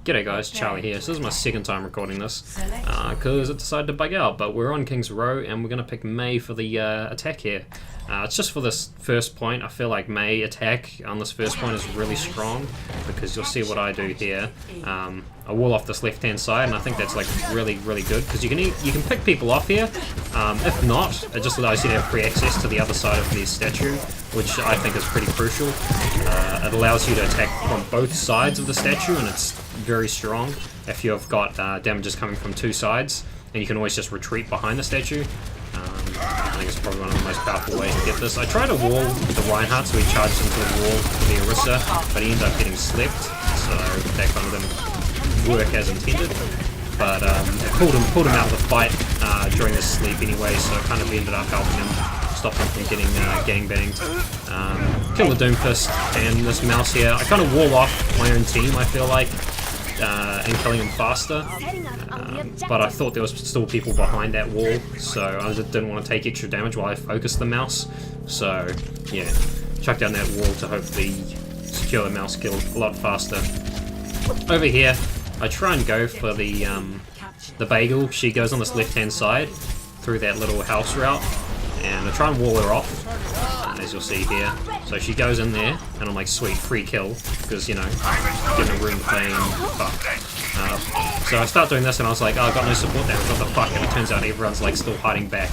G'day guys, Charlie here. So this is my second time recording this because it decided to bug out, but we're on King's Row and we're going to pick Mei for the attack here. It's just for this first point. I feel like Mei attack on this first point is really strong because you'll see what I do here. I wall off this left hand side and I think that's like really good because you can pick people off here. If not, it just allows you to have free access to the other side of the statue, which I think is pretty crucial. It allows you to attack from both sides of the statue and it's very strong if you've got damages coming from two sides, and you can always just retreat behind the statue. I think it's probably one of the most powerful ways to get this. I tried to wall the Reinhardt, so he charged into the wall for the Orisa, but he ended up getting slept, so that kind of didn't work as intended. But it pulled him out of the fight during his sleep anyway, so it kind of ended up helping him, stop him from getting gangbanged. Kill the Doomfist and this mouse here. I kind of wall off my own team, I feel like, and killing them faster. But I thought there was still people behind that wall, so I just didn't want to take extra damage while I focused the mouse. So yeah, chuck down that wall to hopefully secure the mouse kill a lot faster. Over here, I try and go for the bagel. She goes on this left-hand side through that little house route, and I try and wall her off, as you'll see here. So she goes in there, and I'm like, sweet, free kill, because, you know, getting a room playing, fuck. So I start doing this, and I was like, oh, I've got no support there, what the fuck, and it turns out everyone's like still hiding back.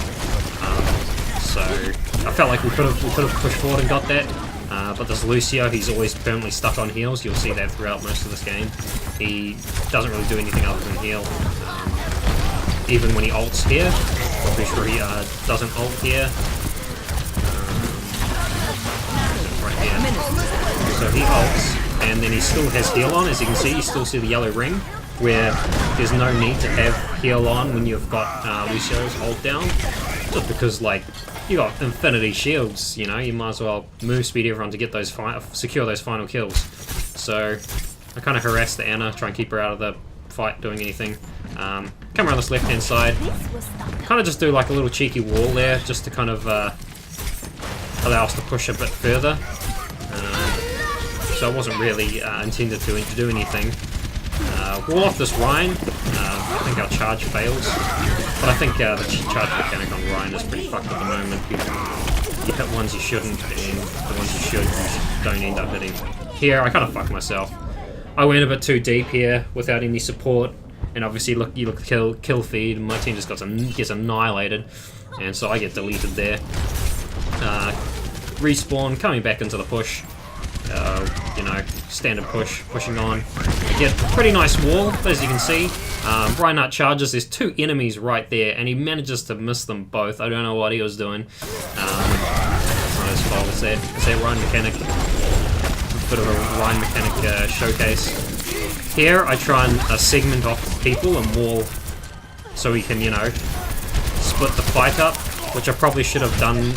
So I felt like we could have pushed forward and got that. But this Lucio, he's always permanently stuck on heals. You'll see that throughout most of this game. He doesn't really do anything other than heal. Even when he ults here, I'm pretty sure he doesn't ult here. Right here. So he ults, and then he still has heal on. As you can see, you still see the yellow ring, where there's no need to have heal on when you've got Lucio's ult down. Just because, like, you got infinity shields, you know, you might as well move speed everyone to get those secure those final kills. So I kind of harass the Anna, try and keep her out of the fight doing anything. Come around this left hand side, kind of just do like a little cheeky wall there, just to kind of allow us to push a bit further. So it wasn't really intended to do anything. Wall off this Rhine. I think our charge fails, but I think the charge mechanic on Rhine is pretty fucked at the moment. You hit ones you shouldn't, and the ones you should, you don't end up hitting. Here, I kind of fucked myself. I went a bit too deep here without any support, and obviously you look kill feed, and my team just gets annihilated, and so I get deleted there. Respawn, coming back into the push. You know, standard pushing on. I get a pretty nice wall, as you can see. Reinhardt charges, there's two enemies right there, and he manages to miss them both. I don't know what he was doing. It's not his fault, it's that Rhine mechanic. A bit of a Rhine mechanic showcase. Here, I try and segment off people and wall so we can, you know, split the fight up, which I probably should have done.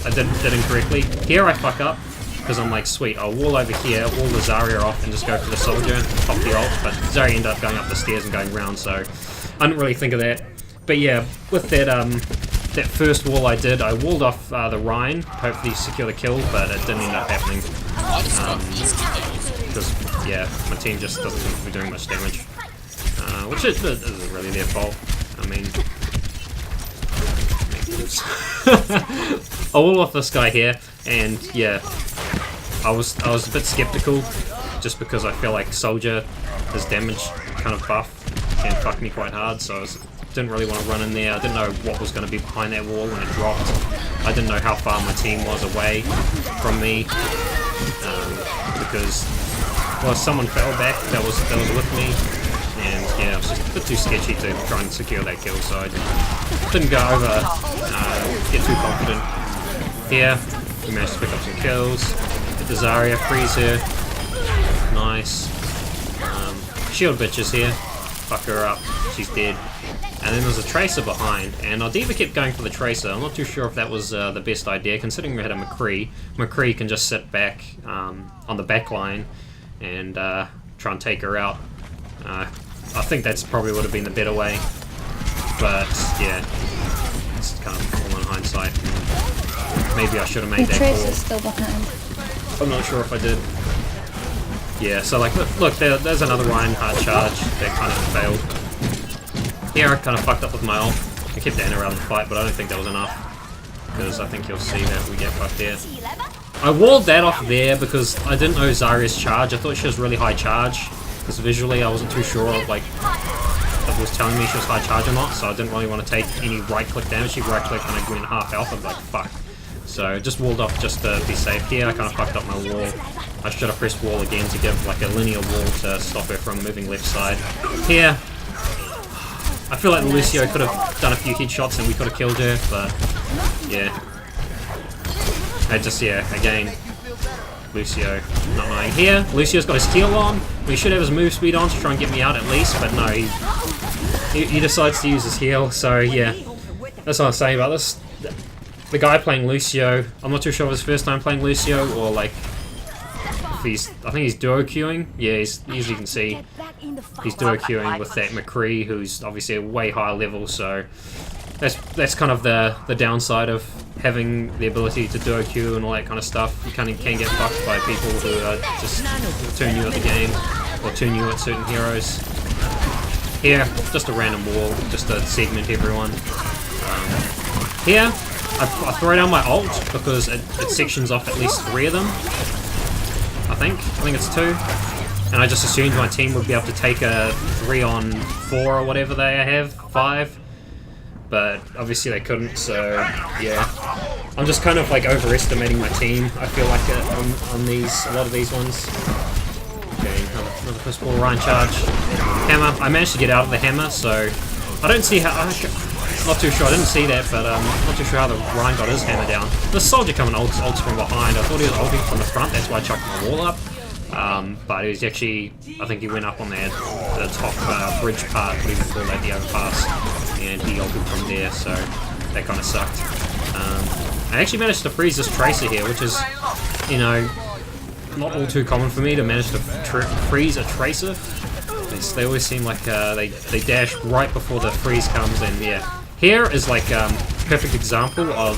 I did incorrectly. Here I fuck up, because I'm like, sweet, I'll wall over here, wall the Zarya off, and just go for the soldier and pop the ult, but Zarya ended up going up the stairs and going round, so I didn't really think of that. But yeah, with that that first wall I did, I walled off the Rhine, hopefully secure the kill, but it didn't end up happening. Because, yeah, my team just doesn't seem to be doing much damage. Which isn't really their fault. I mean... I wall off this guy here, and yeah, I was a bit skeptical, just because I feel like Soldier, his damage kind of buff can fuck me quite hard, so I didn't really want to run in there. I didn't know what was going to be behind that wall when it dropped. I didn't know how far my team was away from me, because, well, someone fell back that was with me, and yeah, it was just a bit too sketchy to try and secure that kill, so I didn't go over, get too confident. Here, we managed to pick up some kills. Get the Zarya, freeze her. Nice. Shield bitches here. Fuck her up. She's dead. And then there's a Tracer behind, and our Diva kept going for the Tracer. I'm not too sure if that was the best idea, considering we had a McCree. McCree can just sit back on the back line and try and take her out. I think that's probably would have been the better way, but yeah, it's kind of all in hindsight. Maybe I should have made that call. Tracer's still behind. I'm not sure if I did. Yeah, so like, look there's another Reinhardt charge that kind of failed. Here I kind of fucked up with my ult. I kept Anna out of the fight, but I don't think that was enough. Because I think you'll see that we get fucked there. I walled that off there because I didn't know Zarya's charge. I thought she was really high charge. Because visually I wasn't too sure of like, if it was telling me she was high charge or not. So I didn't really want to take any right click damage. She right clicked and I went half health. I was like, fuck. So just walled off just to be safe here. I kind of fucked up my wall. I should have pressed wall again to give like a linear wall to stop her from moving left side. Here, I feel like Lucio could have done a few headshots and we could have killed her, but yeah. Again, Lucio not knowing. Here, Lucio's got his heal on. We should have his move speed on to try and get me out at least, but no, he decides to use his heal, so yeah. That's what I'm saying about this. The guy playing Lucio, I'm not too sure if it's his first time playing Lucio or like if I think he's duo queuing. Yeah, as you can see, he's duo queuing with that McCree, who's obviously a way higher level. So that's kind of the downside of having the ability to duo queue and all that kind of stuff. You can get fucked by people who are just too new at the game or too new at certain heroes. Here, just a random wall, just to segment everyone. Here, I throw down my ult because it sections off at least 3 of them. I think it's 2. And I just assumed my team would be able to take a 3-on-4 or whatever they have, 5. But obviously they couldn't, so yeah. I'm just kind of like overestimating my team, I feel like on a lot of these ones. Okay, another first ball Ryan charge. Hammer, I managed to get out of the hammer, so I don't see how, not too sure, I didn't see that, but not too sure how the Ryan got his hammer down. The soldier coming ults from behind, I thought he was ulting from the front, that's why I chucked my wall up. But he was actually, I think he went up on the top bridge part, but he before that the overpass, and he ulted from there, so that kind of sucked. I actually managed to freeze this Tracer here, which is, you know, not all too common for me to manage to freeze a Tracer. They always seem like they dash right before the freeze comes, and yeah. Here is like a perfect example of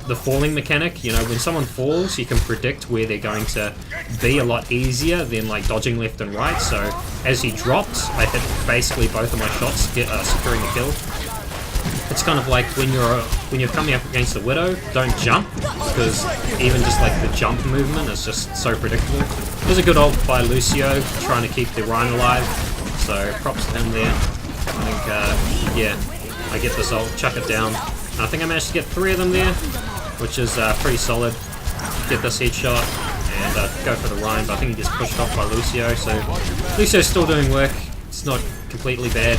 the falling mechanic. You know, when someone falls, you can predict where they're going to be a lot easier than like dodging left and right. So as he dropped, I hit basically both of my shots, securing the kill. It's kind of like when you're coming up against the Widow, don't jump, because even just like the jump movement is just so predictable. There's a good ult by Lucio trying to keep the Rhine alive, so props to him there. I think yeah, I get this ult, chuck it down. I think I managed to get 3 of them there, which is pretty solid. Get this headshot and go for the Rhine, but I think he gets pushed off by Lucio, so Lucio's still doing work. It's not completely bad.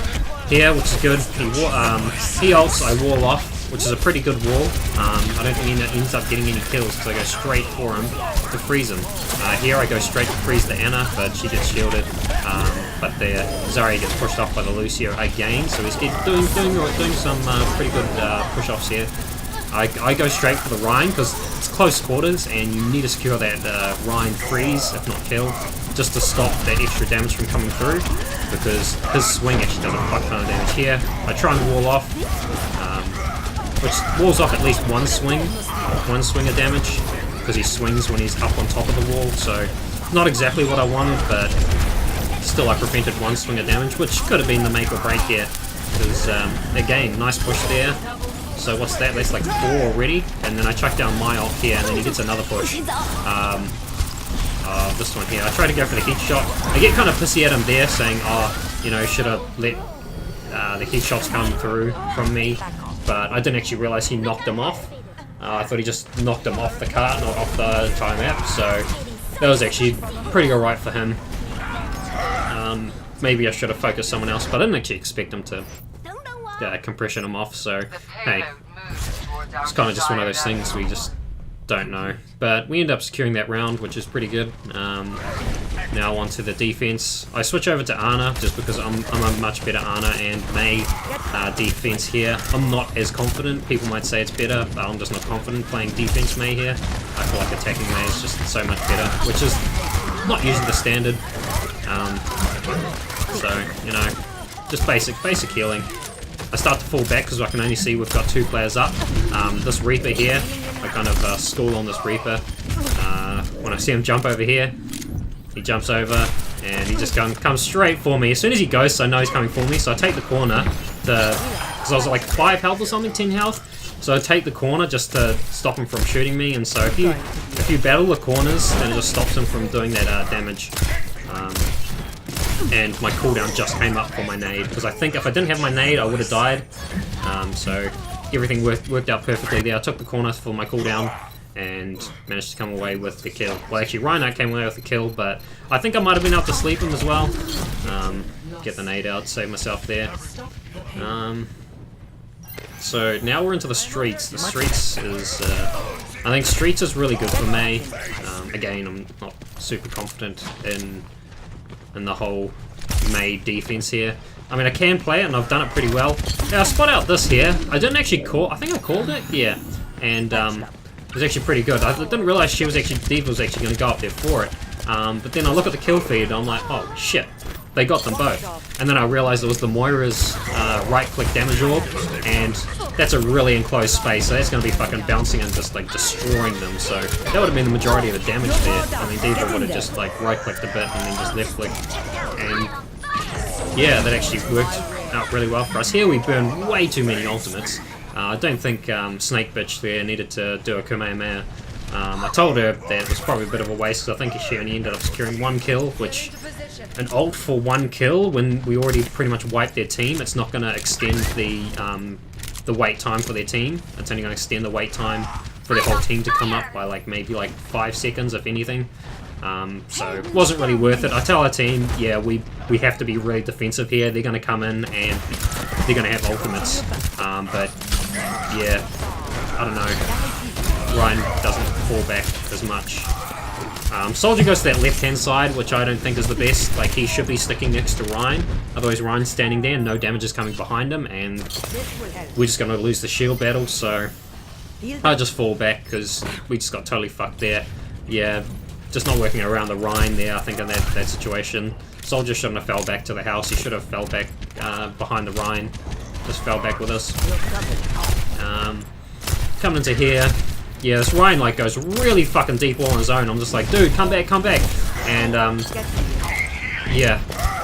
Here, which is good, he ults, I wall off, which is a pretty good wall. I don't think he ends up getting any kills because I go straight for him to freeze him. Here I go straight to freeze the Anna, but she gets shielded. But there, Zarya gets pushed off by the Lucio again, so he's doing some pretty good push-offs here. I go straight for the Rhine because it's close quarters and you need to secure that Rhine freeze, if not kill, just to stop that extra damage from coming through, because his swing actually does a fuck ton of damage here. I try and wall off, which walls off at least one swing of damage, because he swings when he's up on top of the wall, so not exactly what I wanted, but still I prevented one swing of damage, which could have been the make or break here, because again, nice push there. So what's that? That's like 4 already, and then I chuck down my ult here, and then he gets another push. This one here. I try to go for the heat shot. I get kind of pissy at him there, saying, oh, you know, should have let the heat shots come through from me, but I didn't actually realize he knocked him off. I thought he just knocked him off the cart, not off the entire map, so that was actually pretty alright for him. Maybe I should have focused someone else, but I didn't actually expect him to compression him off, so hey, it's kind of just one of those things we just don't know. But we end up securing that round, which is pretty good. Now on to the defense. I switch over to Ana just because I'm a much better Ana and Mei defense here. I'm not as confident. People might say it's better, but I'm just not confident playing defense Mei here. I feel like attacking Mei is just so much better, which is not usually the standard. So, you know, just basic healing. I start to fall back because I can only see we've got 2 players up. This Reaper here, I kind of stall on this Reaper. When I see him jump over here, He jumps over, and he just comes straight for me. As soon as he ghosts, I know he's coming for me, so I take the corner, because I was like 5 health or something, 10 health. So I take the corner just to stop him from shooting me, and so if you battle the corners, then it just stops him from doing that damage. And my cooldown just came up for my nade, because I think if I didn't have my nade, I would have died. So everything worked out perfectly there. I took the corner for my cooldown, and managed to come away with the kill. Well, actually, Rhino came away with the kill, but I think I might have been able to sleep him as well. Get the nade out, save myself there. So now we're into the streets. The streets is, I think streets is really good for Mei. Again, I'm not super confident in the whole Mei defense here. I mean, I can play it, and I've done it pretty well. Yeah, I spot out this here. I didn't actually call. I think I called it. Yeah, and it was actually pretty good. I didn't realize D.Va was actually going to go up there for it. But then I look at the kill feed, and I'm like, oh shit, they got them both. And then I realized it was the Moira's right-click damage orb, and that's a really enclosed space, so that's going to be fucking bouncing and just like destroying them. So that would have been the majority of the damage there. I mean, D.Va would have just like right-clicked a bit and then just left-clicked, and yeah, that actually worked out really well for us. Here we burn way too many ultimates. I don't think Snake Bitch there needed to do a Kamehameha. I told her that it was probably a bit of a waste, because I think she only ended up securing 1 kill, which an ult for 1 kill when we already pretty much wiped their team, it's not going to extend the wait time for their team. It's only going to extend the wait time for their whole team to come up by like maybe like 5 seconds, if anything. So it wasn't really worth it. I tell our team, yeah, we have to be really defensive here. They're going to come in and they're going to have ultimates. But yeah, I don't know. Ryan doesn't fall back as much. Soldier goes to that left-hand side, which I don't think is the best. Like, he should be sticking next to Ryan. Otherwise, Ryan's standing there and no damage is coming behind him, and we're just going to lose the shield battle. So I just fall back because we just got totally fucked there. Yeah, just not working around the Ryan there, I think, in that situation. Soldier shouldn't have fell back to the house. He should have fell back behind the Ryan. Just fell back with us. Coming into here. Yeah, this Ryan like goes really fucking deep all on his own. I'm just like, dude, come back, come back. And yeah,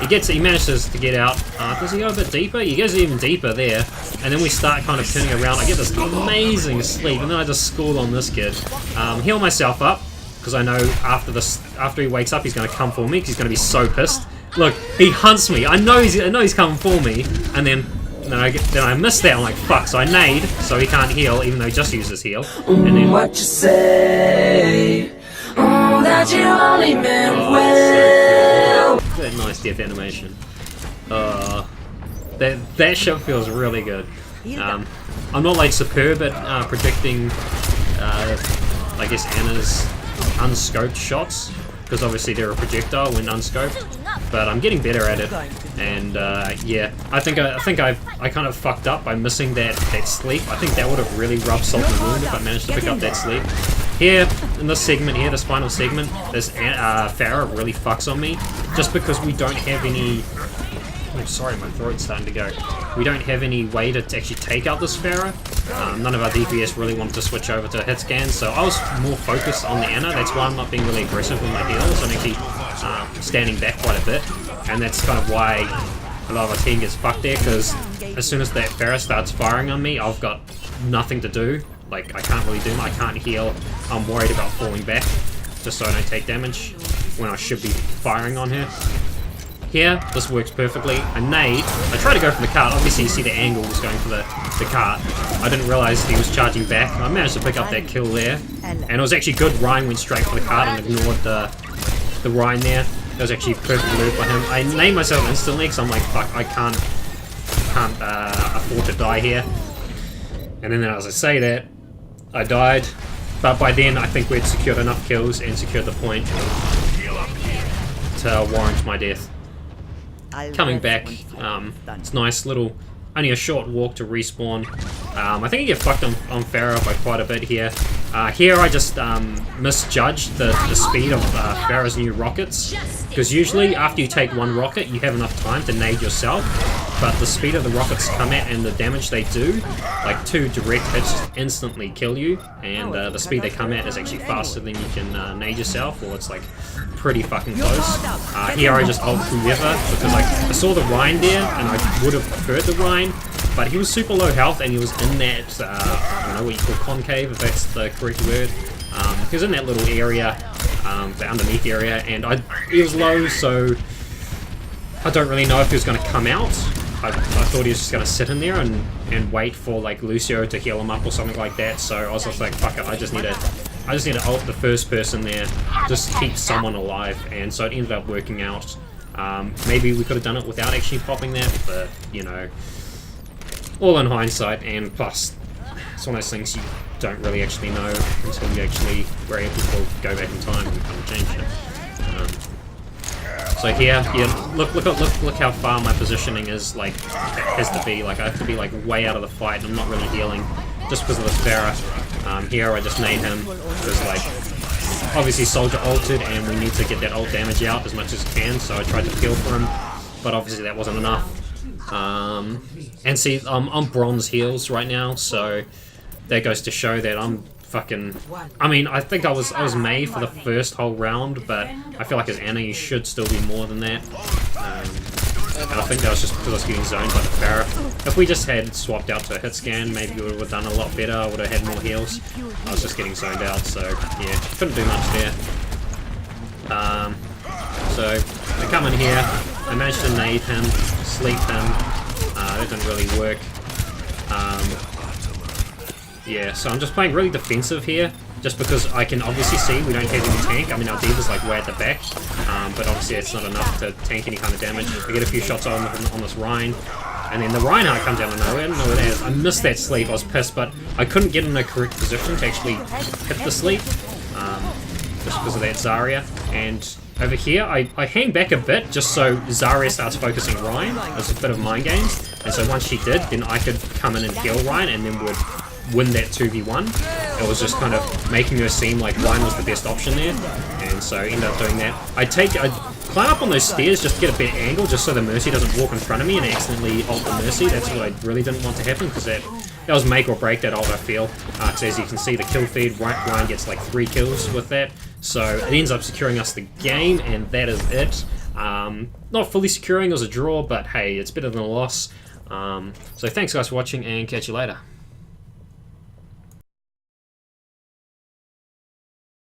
he manages to get out. Does he go a bit deeper? He goes even deeper there. And then we start kind of turning around. I get this amazing sleep, and then I just school on this kid. Heal myself up, because I know after he wakes up, he's going to come for me, because he's going to be so pissed. Look, he hunts me. I know he's coming for me, and then I miss that. I'm like, fuck. So I nade, so he can't heal, even though he just uses heal. And then what you say? That you only meant well. That nice death animation. That shit feels really good. I'm not like superb at predicting, I guess, Anna's unscoped shots, because obviously they're a projectile when unscoped, but I'm getting better at it. And yeah, I think I kind of fucked up by missing that sleep. I think that would have really rubbed salt in the wound if I managed to pick up that sleep. Here, in this segment here, this final segment, this Pharah really fucks on me, just because we don't have any... I'm sorry, my throat's starting to go. We don't have any way to actually take out this Pharah. None of our DPS really wanted to switch over to hit scan, so I was more focused on the Anna. That's why I'm not being really aggressive with my heals. I'm actually standing back quite a bit, and that's kind of why a lot of our team gets fucked there, because as soon as that Pharah starts firing on me, I've got nothing to do. Like, I can't really do much. I can't heal. I'm worried about falling back, just so I don't take damage when I should be firing on her. Here, this works perfectly. I nade. I try to go for the cart. Obviously, you see the angle was going for the cart. I didn't realize he was charging back. I managed to pick up that kill there. And it was actually good. Ryan went straight for the cart and ignored the Ryan there. That was actually a perfect move by him. I named myself instantly because I'm like, fuck, I can't afford to die here. And then as I say that, I died. But by then, I think we'd secured enough kills and secured the point to warrant my death. Coming back, it's nice little, only a short walk to respawn. I think I get fucked on Pharah by quite a bit here. Here I just misjudged the speed of Pharah's new rockets, because usually after you take one rocket you have enough time to nade yourself, but the speed of the rockets come at and the damage they do, like 2 direct hits just instantly kill you, and the speed they come at is actually faster than you can nade yourself, or it's like pretty fucking close. Here I just ult whoever, because like I saw the Rhine there, and I would have preferred the Rhine, but he was super low health, and he was in that, I don't know what you call concave, if that's the correct word. He was in that little area, the underneath area, and he was low, so I don't really know if he was going to come out. I thought he was just going to sit in there and wait for like Lucio to heal him up or something like that, so I was just like, fuck it, I just need to ult the first person there, just keep someone alive, and so it ended up working out. Maybe we could have done it without actually popping that, but you know, all in hindsight, and plus it's one of those things you don't really actually know until you actually were able to go back in time and kind of change it. So here, yeah, look how far my positioning is, like, has to be. Like, I have to be like way out of the fight, and I'm not really healing just because of this Pharah. Here I just nade him because like obviously Soldier ulted and we need to get that ult damage out as much as we can, so I tried to peel for him, but obviously that wasn't enough. And see, I'm bronze heals right now, so that goes to show that I'm fucking... I mean, I think I was Mei for the first whole round, but I feel like as Anna you should still be more than that. And I think that was just because I was getting zoned by the Pharah. If we just had swapped out to a hit scan, maybe we would have done a lot better, I would have had more heals. I was just getting zoned out, so yeah, couldn't do much there. So, I come in here, I managed to nade him, sleep him, that didn't really work. Yeah, so I'm just playing really defensive here, just because I can obviously see we don't have any tank. I mean, our D.Va's like way at the back, but obviously it's not enough to tank any kind of damage. I get a few shots on this Rhine, and then the Reinhardt comes out of nowhere. I don't know what it is. I missed that sleep, I was pissed, but I couldn't get in a correct position to actually hit the sleep, just because of that Zarya. And over here, I hang back a bit just so Zarya starts focusing Rhine. It's a bit of mind games, and so once she did, then I could come in and kill Rhine, and then would win that 2v1. It was just kind of making her seem like Rhine was the best option there, and so I ended up doing that. I'd climb up on those stairs just to get a better angle, just so the Mercy doesn't walk in front of me and accidentally ult the Mercy. That's what I really didn't want to happen, because that was make or break, that ult, I feel. So as you can see, the kill feed, Ryan gets like 3 kills with that, so it ends up securing us the game, and that is it. Not fully securing, it was a draw, but hey, it's better than a loss. So thanks guys for watching, and catch you later.